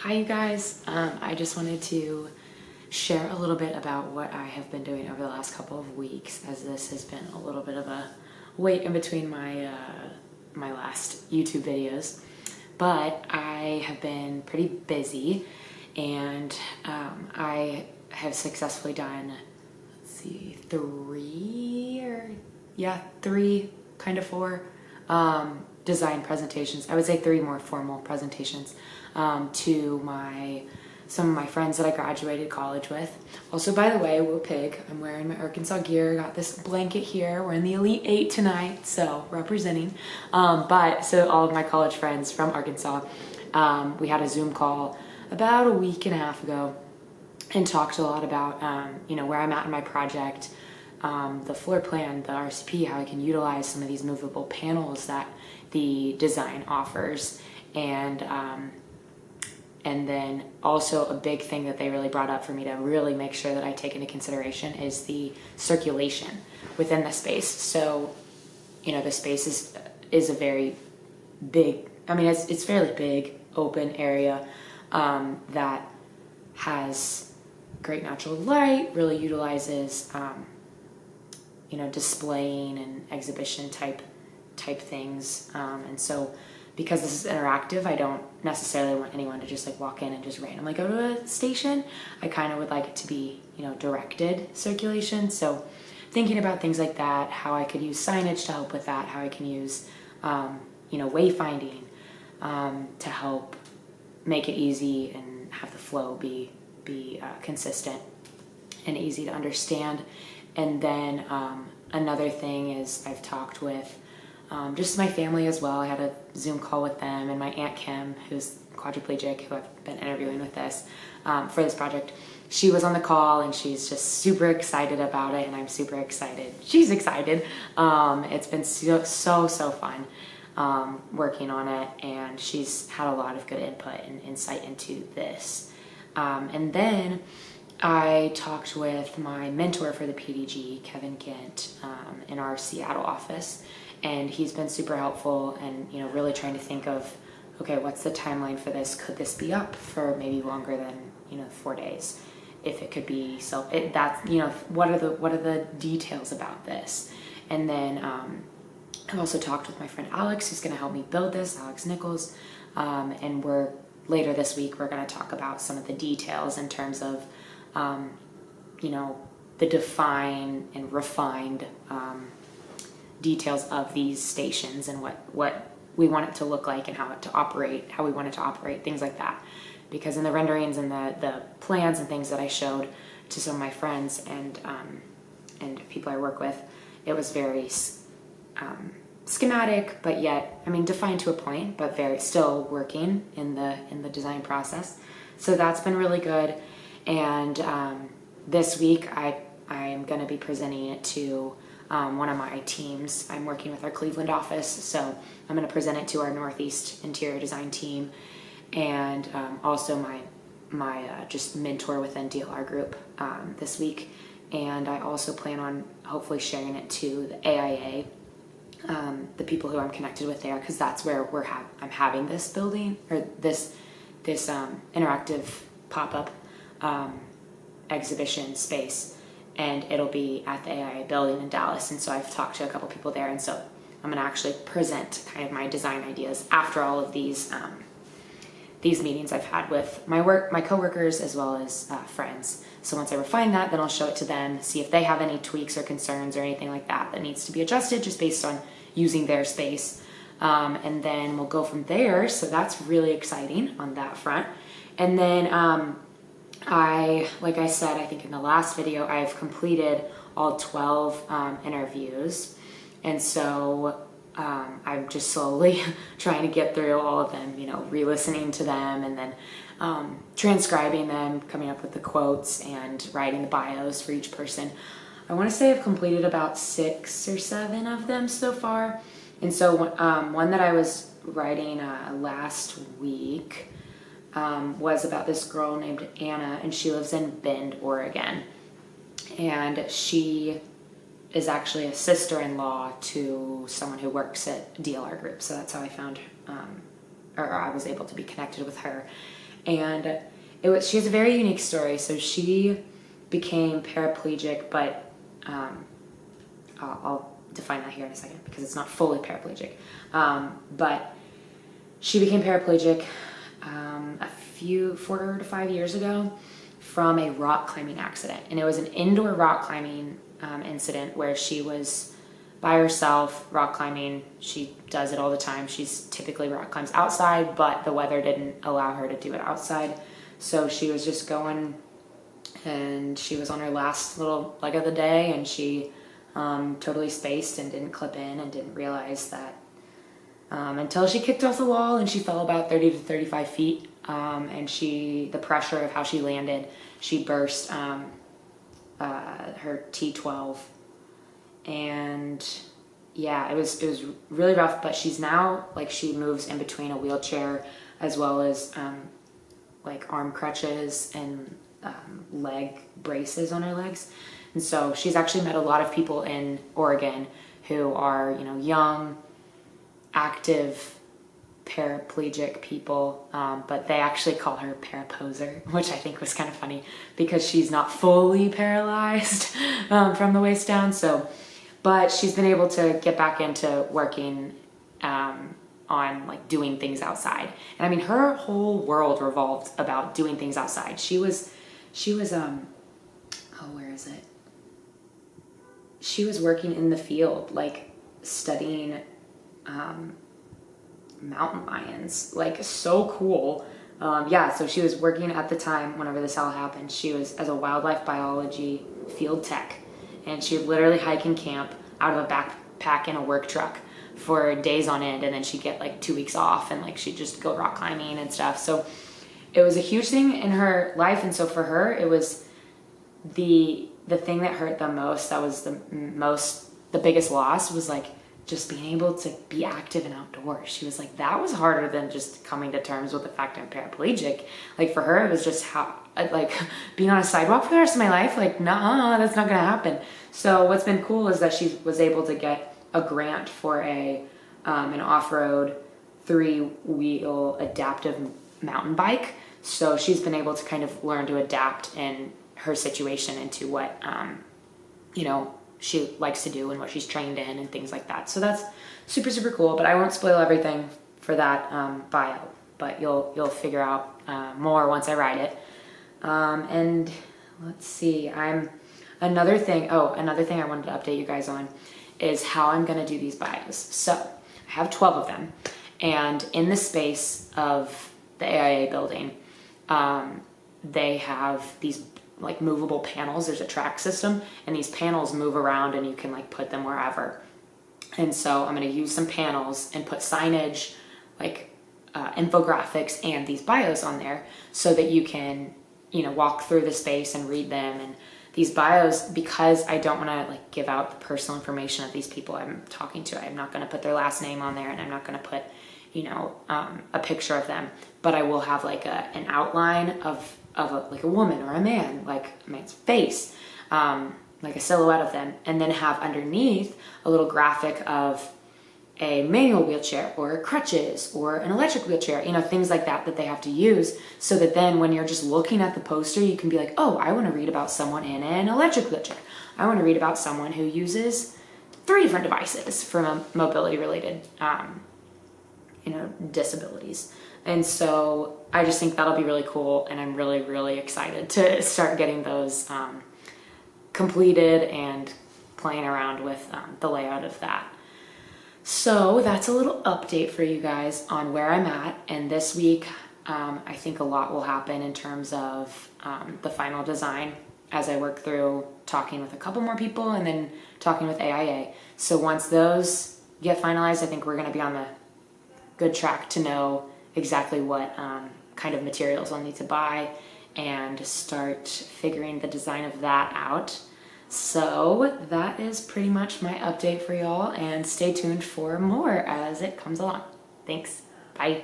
Hi, you guys. I just wanted to share a little bit about what I have been doing over the last couple of weeks, as this has been a little bit of a wait in between my last YouTube videos. But I have been pretty busy, and I have successfully done, let's see, three, kind of four design presentations. I would say three more formal presentations to some of my friends that I graduated college with. Also, by the way, Woo Pig, I'm wearing my Arkansas gear. Got this blanket here. We're in the Elite Eight tonight, so representing. So all of my college friends from Arkansas, we had a Zoom call about a week and a half ago and talked a lot about where I'm at in my project, the floor plan, the RCP, how I can utilize some of these movable panels that the design offers, and then also a big thing that they really brought up for me to really make sure that I take into consideration is the circulation within the space. So, the space is a very big, it's fairly big, open area that has great natural light, really utilizes, displaying and exhibition type things. And so because this is interactive, I don't necessarily want anyone to just walk in and just randomly go to a station. I kind of would like it to be, directed circulation. So thinking about things like that, how I could use signage to help with that, how I can use, wayfinding to help make it easy and have the flow be consistent and easy to understand. And then another thing is I've talked with just my family as well. I had a Zoom call with them, and my Aunt Kim, who's quadriplegic, who I've been interviewing with for this project. She was on the call, and she's just super excited about it, and I'm super excited. She's excited. It's been so fun working on it, and she's had a lot of good input and insight into this. And then I talked with my mentor for the PDG, Kevin Gint, in our Seattle office, and he's been super helpful and, really trying to think of, okay, what's the timeline for this? Could this be up for maybe longer than, 4 days? If it could be what are the details about this? And then I've also talked with my friend Alex, who's going to help me build this, Alex Nichols, and later this week, we're going to talk about some of the details in terms of, the defined and refined details of these stations and what we want it to look like and how we want it to operate, things like that. Because in the renderings and the plans and things that I showed to some of my friends and people I work with, it was very schematic, but yet, defined to a point, but very still working in the design process. So that's been really good. And this week I'm going to be presenting it to one of my teams. I'm working with our Cleveland office, so I'm going to present it to our Northeast interior design team, and also my just mentor within DLR group this week. And I also plan on hopefully sharing it to the AIA, the people who I'm connected with there, because that's where I'm having this building, or this interactive pop-up exhibition space, and it'll be at the AIA building in Dallas. And so I've talked to a couple people there, and so I'm going to actually present kind of my design ideas after all of these meetings I've had with my coworkers as well as friends. So once I refine that, then I'll show it to them, see if they have any tweaks or concerns or anything like that needs to be adjusted just based on using their space. And then we'll go from there. So that's really exciting on that front. And then like I said, I think in the last video, I've completed all 12 interviews. And so I'm just slowly trying to get through all of them, re-listening to them, and then transcribing them, coming up with the quotes, and writing the bios for each person. I want to say I've completed about 6 or 7 of them so far. And so one that I was writing last week was about this girl named Anna, and she lives in Bend, Oregon. And she is actually a sister-in-law to someone who works at DLR Group. So that's how I found, or I was able to be connected with her. And she has a very unique story. So she became paraplegic, but I'll define that here in a second because it's not fully paraplegic. But she became paraplegic 4 to 5 years ago from a rock climbing accident. And it was an indoor rock climbing incident where she was by herself rock climbing. She does it all the time. She's typically rock climbs outside, but the weather didn't allow her to do it outside. So she was just going, and she was on her last little leg of the day, and she totally spaced and didn't clip in and didn't realize that until she kicked off the wall, and she fell about 30 to 35 feet. And the pressure of how she landed, she burst her T12. And yeah, it was really rough, but she's now, like, she moves in between a wheelchair as well as like arm crutches and leg braces on her legs. And so she's actually met a lot of people in Oregon who are, young, active paraplegic people, but they actually call her paraposer, which I think was kind of funny because she's not fully paralyzed from the waist down. So, but she's been able to get back into working on like doing things outside. And I mean, her whole world revolved about doing things outside. She was where is it? She was working in the field, like studying mountain lions, like so cool. So she was working at the time whenever this all happened. She was as a wildlife biology field tech, and she would literally hike and camp out of a backpack in a work truck for days on end, and then she'd get like 2 weeks off, and like she'd just go rock climbing and stuff. So it was a huge thing in her life, and so for her it was the thing that hurt the most, that was the biggest loss, was like just being able to be active and outdoors. She was like, that was harder than just coming to terms with the fact I'm paraplegic. Like for her, it was just how, like, being on a sidewalk for the rest of my life, like, nah, that's not gonna happen. So what's been cool is that she was able to get a grant for an off-road 3-wheel adaptive mountain bike. So she's been able to kind of learn to adapt in her situation into what she likes to do and what she's trained in and things like that. So that's super, super cool, but I won't spoil everything for that bio, but you'll figure out more once I ride it. And let's see, another thing I wanted to update you guys on is how I'm gonna do these bios. So I have 12 of them, and in the space of the AIA building, they have these like movable panels. There's a track system, and these panels move around, and you can like put them wherever. And so I'm going to use some panels and put signage, like infographics and these bios on there, so that you can walk through the space and read them. And these bios, because I don't want to like give out the personal information of these people I'm talking to, I'm not going to put their last name on there, and I'm not going to put a picture of them, but I will have like an outline of like a woman or a man, like a man's face, like a silhouette of them, and then have underneath a little graphic of a manual wheelchair or crutches or an electric wheelchair, things like that they have to use, so that then when you're just looking at the poster, you can be like, oh, I want to read about someone in an electric wheelchair. I want to read about someone who uses 3 different devices for mobility related disabilities. And so I just think that'll be really cool, and I'm really, really excited to start getting those completed and playing around with the layout of that. So that's a little update for you guys on where I'm at. And this week, I think a lot will happen in terms of the final design as I work through talking with a couple more people and then talking with AIA. So once those get finalized, I think we're going to be on the good track to know exactly what kind of materials I'll need to buy and start figuring the design of that out. So that is pretty much my update for y'all, and stay tuned for more as it comes along. Thanks. Bye.